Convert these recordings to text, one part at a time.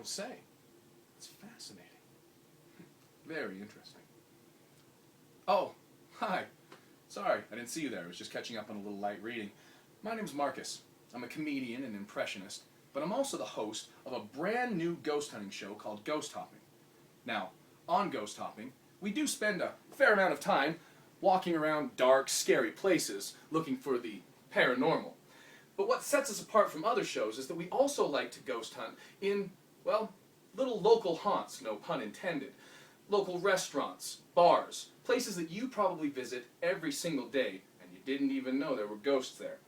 to say. It's fascinating. Very interesting. Oh, hi. Sorry, I didn't see you there. I was just catching up on a little light reading. My name's Marcus. I'm a comedian and impressionist, but I'm also the host of a brand new ghost hunting show called Ghost Hopping. Now, on Ghost Hopping, we do spend a fair amount of time walking around dark, scary places looking for the paranormal. But what sets us apart from other shows is that we also like to ghost hunt in, well, little local haunts, no pun intended. Local restaurants, bars, places that you probably visit every single day and you didn't even know there were ghosts there.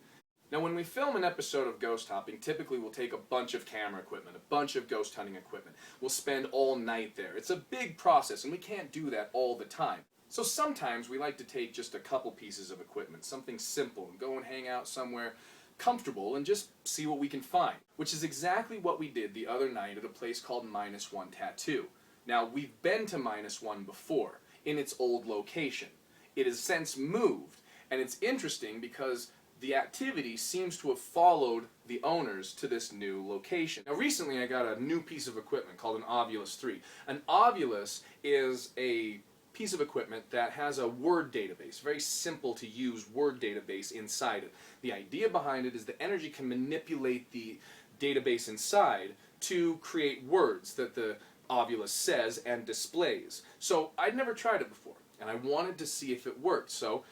Now when we film an episode of Ghost Hopping, typically we'll take a bunch of camera equipment, a bunch of ghost hunting equipment. We'll spend all night there. It's a big process and we can't do that all the time. So sometimes we like to take just a couple pieces of equipment, something simple, and go and hang out somewhere comfortable and just see what we can find. Which is exactly what we did the other night at a place called -1 Tattoo. Now we've been to -1 before, in its old location. It has since moved, and it's interesting because the activity seems to have followed the owners to this new location. Now recently I got a new piece of equipment called an Ovilus 3. An Ovilus is a piece of equipment that has a word database, very simple to use word database inside it. The idea behind it is the energy can manipulate the database inside to create words that the Ovilus says and displays. So I'd never tried it before, and I wanted to see if it worked. So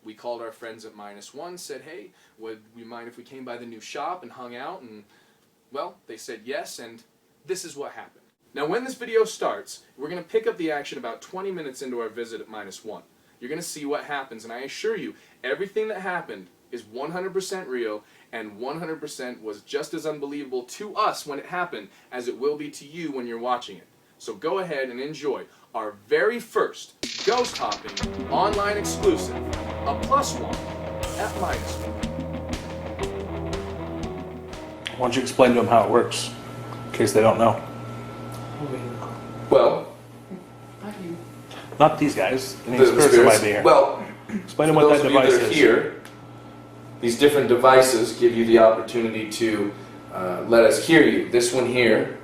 we called our friends at -1, said, hey, would we mind if we came by the new shop and hung out? And, well, they said yes, and this is what happened. Now when this video starts, we're going to pick up the action about 20 minutes into our visit at -1. You're going to see what happens, and I assure you, everything that happened is 100% real, and 100% was just as unbelievable to us when it happened as it will be to you when you're watching it. So go ahead and enjoy our very first Ghost Hopping online exclusive, a +1 at -1. Why don't you explain to them how it works, in case they don't know? Well, not these guys. Any spirits that might be here. Well, Explain to them what that device is. Here, these different devices give you the opportunity to let us hear you. This one here,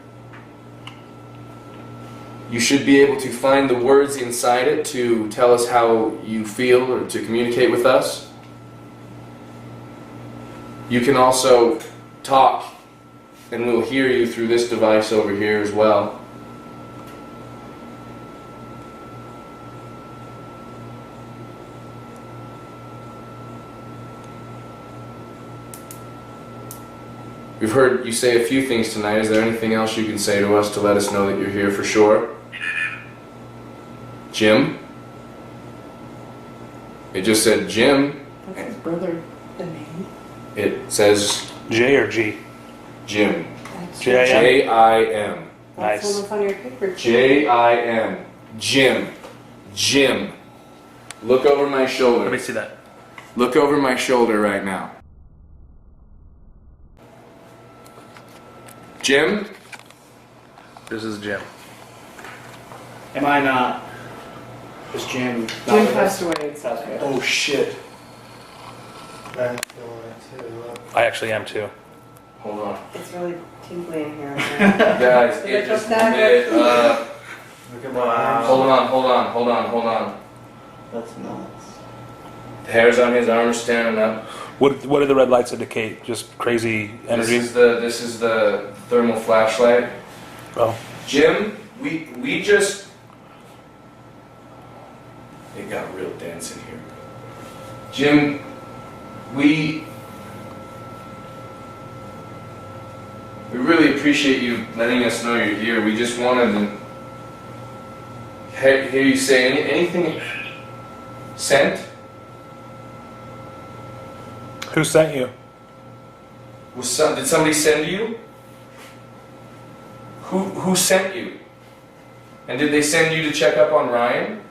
you should be able to find the words inside it to tell us how you feel or to communicate with us. You can also talk, and we'll hear you through this device over here as well. We've heard you say a few things tonight. Is there anything else you can say to us to let us know that you're here for sure? Jim? It just said Jim. That's his brother. The name? It says J or G? Jim. J-I-M? J-I-M. That's Nice. the one on your paper. J-I-M. Jim. Jim. Look over my shoulder. Let me see that. Look over my shoulder right now. Jim? This is Jim. Am I not? Is Jim not Jim with passed us? away. It's Okay. Oh shit. I'm feeling it too. I actually am too. Hold on. It's really tingly in here. Guys, Is it it just just that? lit up. Look at my arms. Hold on. That's nuts. The hairs on his arm are standing up. What do the red lights indicate? Just crazy energy? This is the thermal flashlight. Oh. Jim, we just... It got real dense in here. Jim, we really appreciate you letting us know you're here. We just wanted to hear you say anything. Sent? Who sent you? Did somebody send you? Who sent you? And did they send you to check up on Ryan?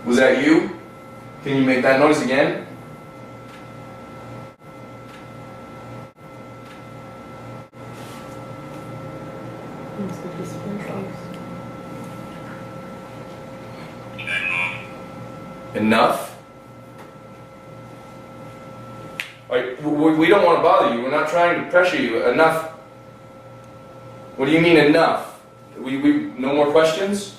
Was that you? Can you make that noise again? Enough? Like, we don't want to bother you. We're not trying to pressure you. Enough. What do you mean enough? No more questions?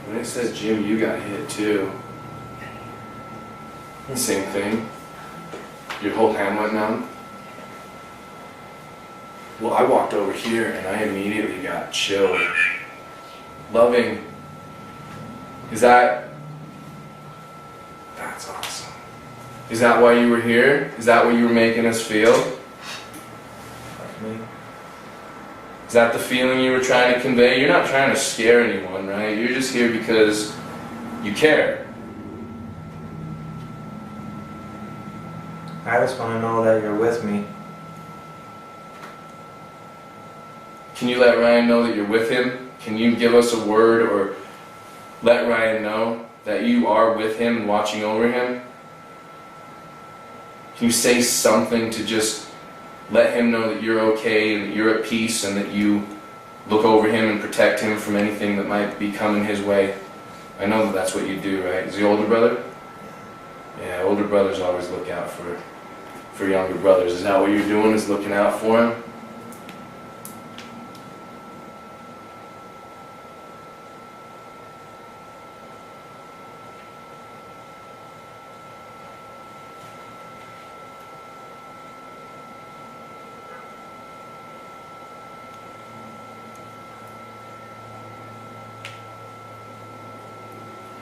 When it says Jim, you got hit too. Same thing. Your whole hand went numb. Well, I walked over here and I immediately got chilled. Loving. Is that... That's awesome. Is that why you were here? Is that what you were making us feel? Is that the feeling you were trying to convey? You're not trying to scare anyone, right? You're just here because you care. I just want to know that you're with me. Can you let Ryan know that you're with him? Can you give us a word or let Ryan know that you are with him and watching over him? Can you say something to just let him know that you're okay and that you're at peace and that you look over him and protect him from anything that might be coming his way? I know that that's what you do, right? Is he older brother? Yeah, older brothers always look out for younger brothers. Is that what you're doing, is looking out for him?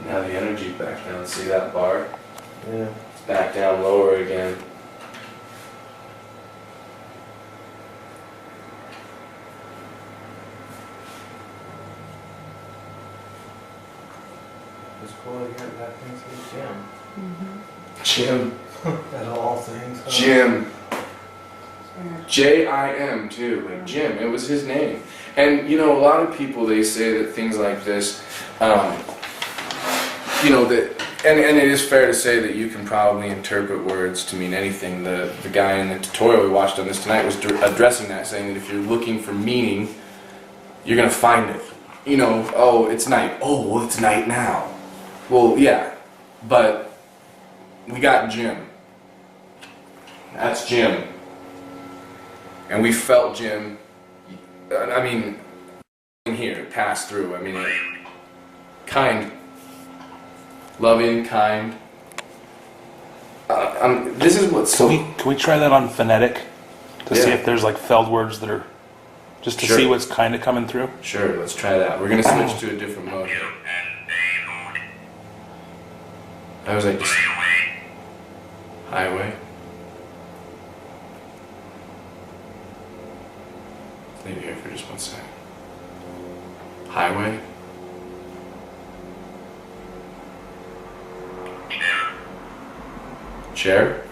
Now the energy back down. See that bar? Yeah. It's back down lower again. It's cool to get back into the gym. Jim. At all things. Huh? Jim. J-I-M too, like Jim. It was his name. And you know, a lot of people, they say that things like this, you know, that, and it is fair to say that you can probably interpret words to mean anything. The guy in the tutorial we watched on this tonight was addressing that, saying that if you're looking for meaning, you're gonna find it. You know, oh, it's night. Oh, well, it's night now. Well, yeah, but we got Jim. That's Jim. And we felt Jim, I mean, here, pass through. I mean, kind, loving, kind. This is what's so... Can we try that on phonetic to see Yeah. if there's like failed words that are, just to Sure. see what's kind of coming through? Sure, let's try that. We're going to switch to a different mode. I was like, highway. Leave it here for just 1 second. Highway. Chair.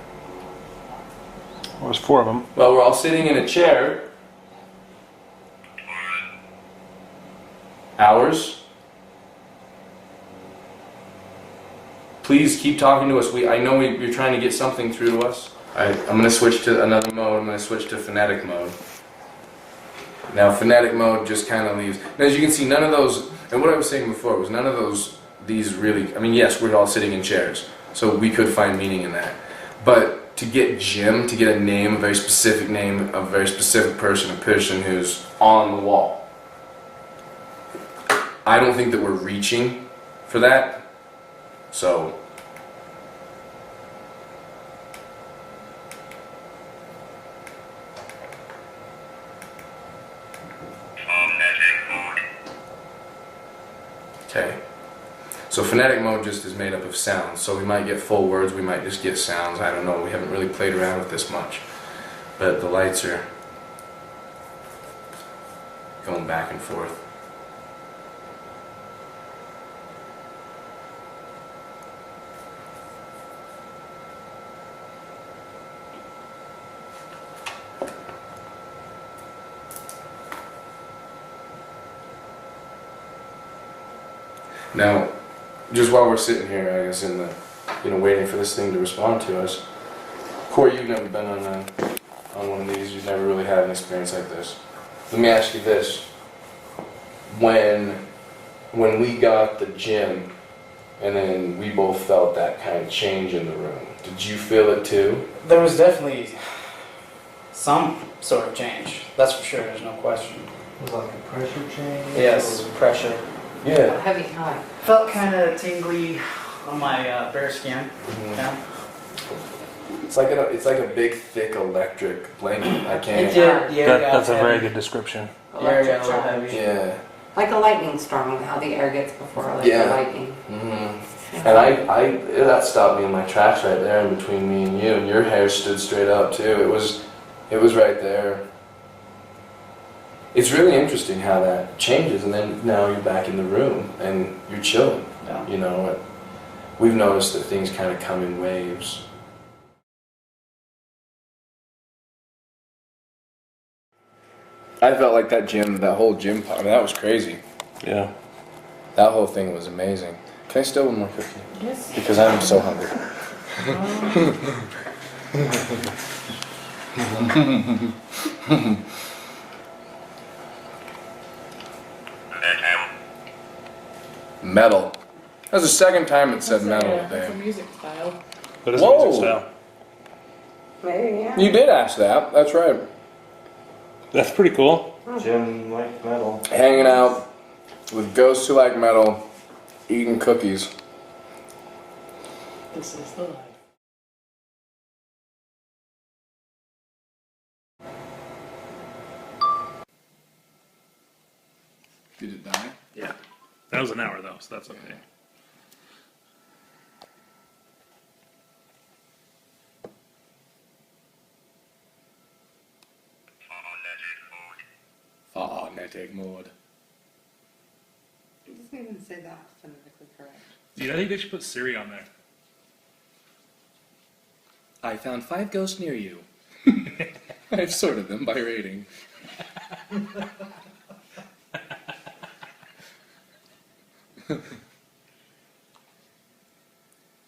Well, there's 4 of them. Well, we're all sitting in a chair. Hours. Please keep talking to us. I know you're trying to get something through to us. I'm going to switch to another mode. I'm going to switch to phonetic mode. Now, phonetic mode just kind of leaves. Now, as you can see, none of those, and what I was saying before was none of these really, I mean, yes, we're all sitting in chairs, so we could find meaning in that. But to get Jim, to get a name, a very specific name, a very specific person, a person who's on the wall, I don't think that we're reaching for that. So, okay. So phonetic mode just is made up of sounds. So we might get full words, we might just get sounds. I don't know. We haven't really played around with this much. But the lights are going back and forth. Now, just while we're sitting here, I guess, in the, waiting for this thing to respond to us, Corey, you've never been on on one of these. You've never really had an experience like this. Let me ask you this. When we got the gym, and then we both felt that kind of change in the room, did you feel it too? There was definitely some sort of change. That's for sure. There's no question. Was it like a pressure change? Yes, or- pressure. Yeah. Heavy high. Felt kind of tingly on my bare skin. Mhm. Yeah. It's like a big, thick electric blanket. I It can't. did. The air got That's a very heavy. good description. The air got a little Electric heavy. Yeah. Like a lightning storm, how the air gets before like Yeah. the lightning. Mm-hmm. And I that stopped me in my tracks right there in between me and you. And your hair stood straight up too. It was right there. It's really interesting how that changes, and then now you're back in the room and you're chilling. Yeah. You know, we've noticed that things kind of come in waves. I felt like that whole gym, I mean, that was crazy. Yeah. That whole thing was amazing. Can I steal one more cookie? Yes. Because I'm so hungry. Metal. That was the second time it said metal That's today. a music style. That is Whoa. music style. Maybe, yeah. You did ask that. That's right. That's pretty cool. Jim liked metal. Hanging out with ghosts who like metal, eating cookies. This is the life. Did it die? Yeah. That was an hour though, so that's okay. Phonetic mode. It doesn't even say that phonetically correct. Dude, I think they should put Siri on there. I found 5 ghosts near you. I've sorted them by rating.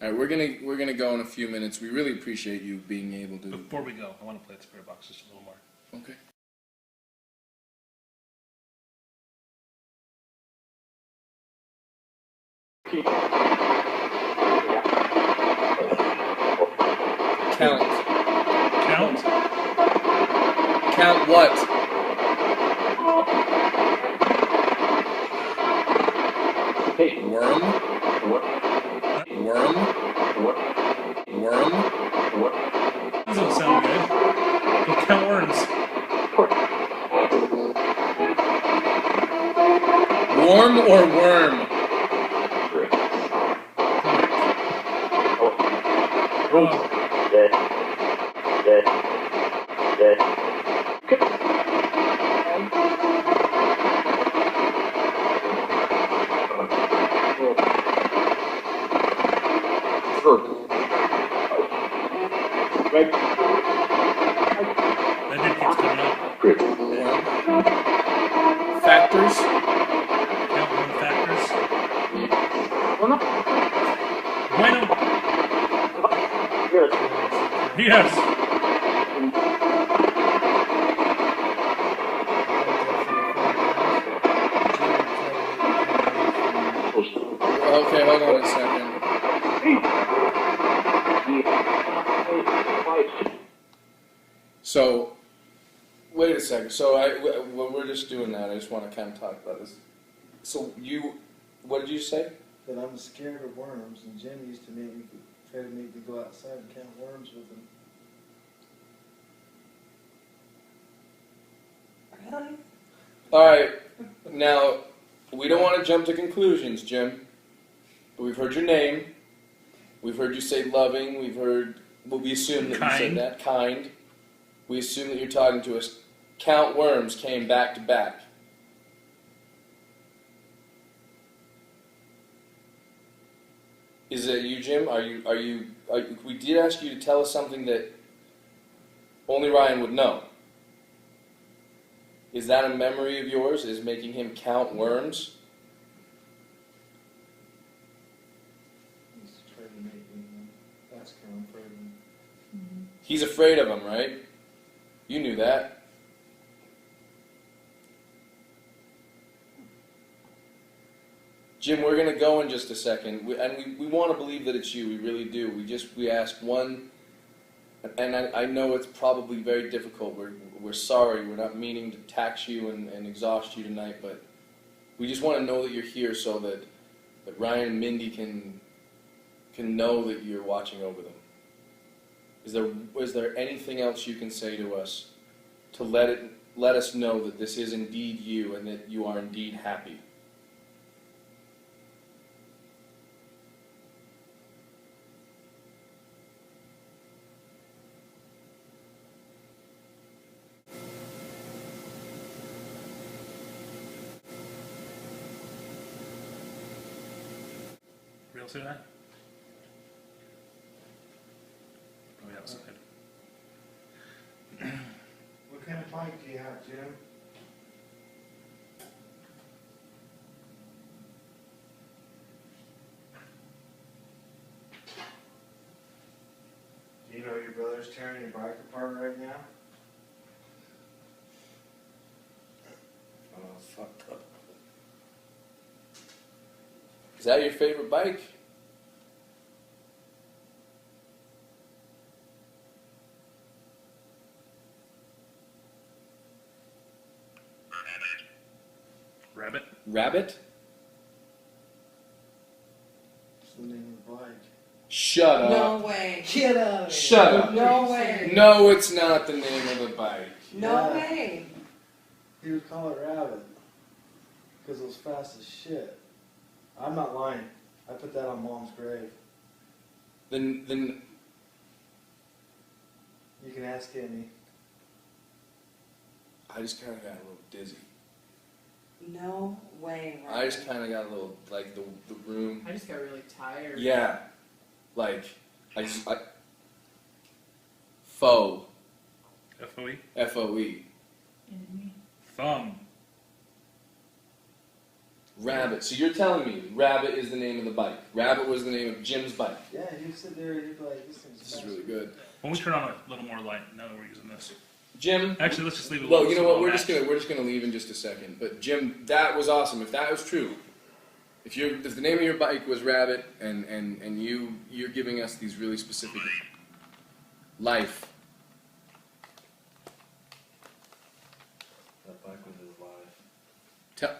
All right, we're gonna go in a few minutes. We really appreciate you being able to. Before we go, I want to play the spirit box just a little more. Okay. Count. Count? Count what? Worm? Worm? Worm? That doesn't sound good. Go count worms. Worm or worm? That dude keeps coming up. Worm. Factors? Count worm factors. Bueno. Yes. Okay, hold on a second. So, wait a second. So, when we're just doing that, I just want to kind of talk about this. So, what did you say? That I'm scared of worms, and Jim used to try to make me go outside and count worms with him. Really? All right. Now, we don't want to jump to conclusions, Jim. But we've heard your name. We've heard you say loving. We assume that you said Kind. that. Kind. We assume that you're talking to us. Count worms came back to back. Is it you, Jim? We did ask you to tell us something that only Ryan would know. Is that a memory of yours? Is making him count worms? He used to try to make me ask her I'm afraid of him. He's afraid of them, right? You knew that. Jim, we're going to go in just a second, we want to believe that it's you, we really do. We ask one, and I know it's probably very difficult. We're sorry, we're not meaning to tax you and exhaust you tonight, but we just want to know that you're here so that Ryan and Mindy can know that you're watching over them. Is there anything else you can say to us to let us know that this is indeed you and that you are indeed happy? Real soon, that? Probably outside. What kind of bike do you have, Jim? Do you know your brother's tearing your bike apart right now? Oh, fucked up. Is that your favorite bike? Rabbit? Rabbit? What's the name of the bike? Shut No up. way. Get out of Shut up. No way. No, it's not the name of the bike. No Yeah. way. He would call it Rabbit. Because it was fast as shit. I'm not lying. I put that on Mom's grave. Then You can ask Amy. I just kind of got a little dizzy. No way. I just kind of got a little, like, the room. I just got really tired. Yeah. Like, Foe. F-O-E? F-O-E. Thumb. Rabbit. So you're telling me Rabbit is the name of the bike. Rabbit was the name of Jim's bike. Yeah, he'd sit there and he'd be like, this thing's This is fast. really good. When we turn on a little more light, now that we're using this. Jim? Actually, let's just leave it Well, alone. you know so what? it'll We're just match. gonna leave in just a second. But Jim, that was awesome. If that was true, if the name of your bike was Rabbit, and you're giving us these really specific life. That bike was his life.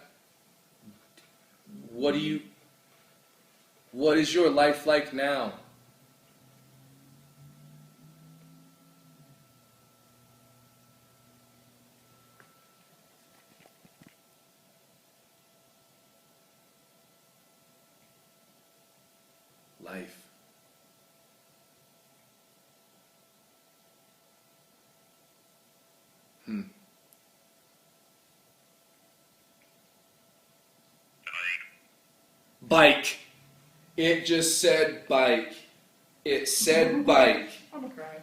What is your life like now? Life. Bike. It just said bike. It said bike. I'm gonna cry.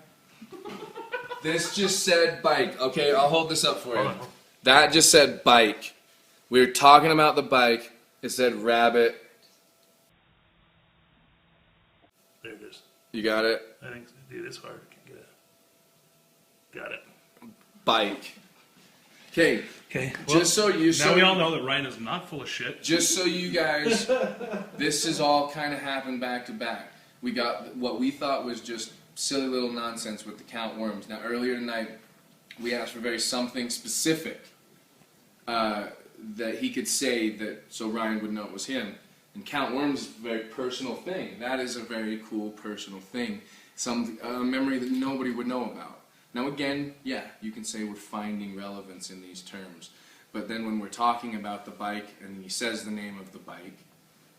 This just said bike. Okay, I'll hold this up for you. Hold on. That just said bike. We were talking about the bike. It said rabbit. There it is. You got it? I think, dude, it's hard. I can't get it. Got it. Bike. Okay, Okay. just so you Now we all know that Ryan is not full of shit. Just so you guys, this has all kind of happened back to back. We got what we thought was just silly little nonsense with the count worms. Now earlier tonight, we asked for something specific that he could say that so Ryan would know it was him. And count worms is a very personal thing. That is a very cool personal thing. A memory that nobody would know about. Now again, yeah, you can say we're finding relevance in these terms. But then when we're talking about the bike and he says the name of the bike,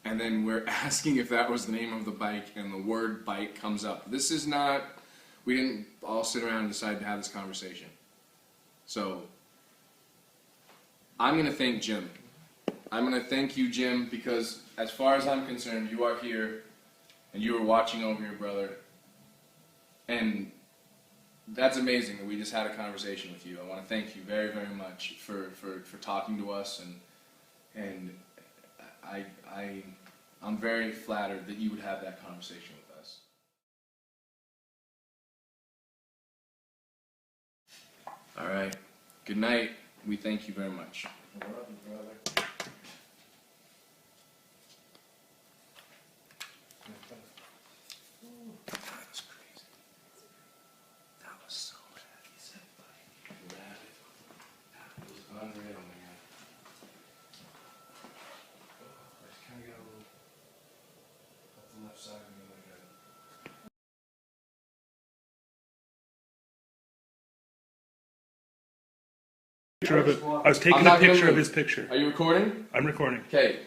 and then we're asking if that was the name of the bike and the word bike comes up. This is not, we didn't all sit around and decide to have this conversation. So, I'm going to thank Jim. I'm going to thank you, Jim, because as far as I'm concerned, you are here and you are watching over your brother. And that's amazing that we just had a conversation with you. I want to thank you very, very much for talking to us, and I'm very flattered that you would have that conversation with us. All right. Good night. We thank you very much. That was crazy. That was so bad. He said, buddy, rabbit. That was unreal, man. I just kind of got a little up the left side of me like that. Picture of it. I was taking I'm a not gonna picture of move. his picture. Are you recording? I'm recording. Okay,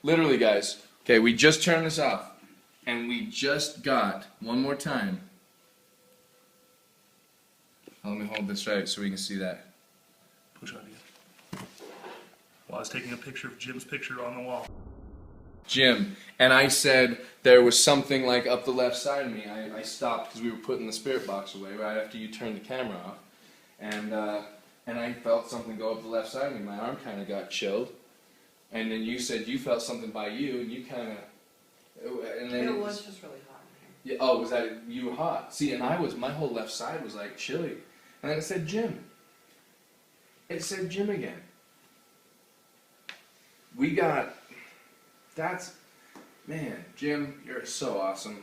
literally, guys. Okay, we just turned this off, and we just got one more time. Let me hold this right so we can see that. Push on you. Well, I was taking a picture of Jim's picture on the wall. Jim, and I said there was something like up the left side of me. I stopped because we were putting the spirit box away right after you turned the camera off, and I felt something go up the left side of me. My arm kind of got chilled, and then you said you felt something by you, and you kind of, and then It was just really hot in yeah, oh, was that you were hot? See, and my whole left side was like chilly, and then it said Jim. It said Jim again. We got. That's, man, Jim, you're so awesome.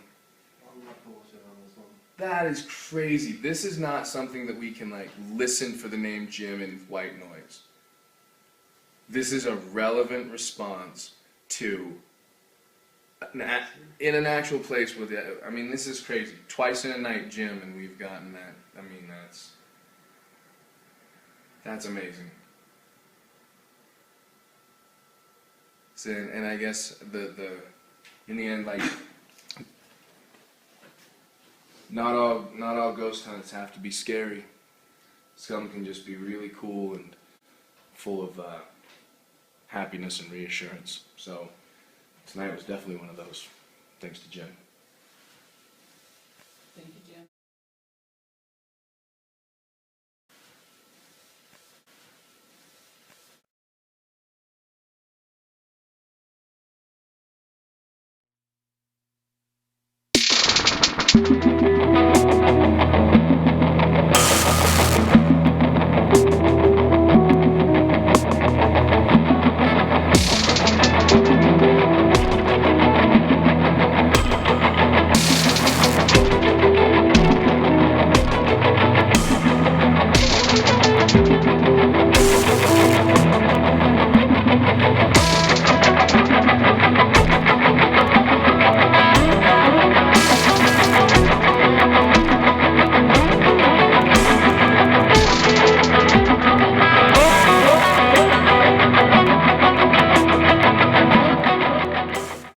I'm not bullshit on this one. That is crazy. This is not something that we can like listen for the name Jim in white noise. This is a relevant response to in an actual place with it. I mean, this is crazy. Twice in a night, Jim, and we've gotten that. I mean, that's amazing. So, and I guess in the end, like, not all ghost hunts have to be scary. Some can just be really cool and full of happiness and reassurance. So tonight was definitely one of those. Thanks to Jim. Thank you, Jim.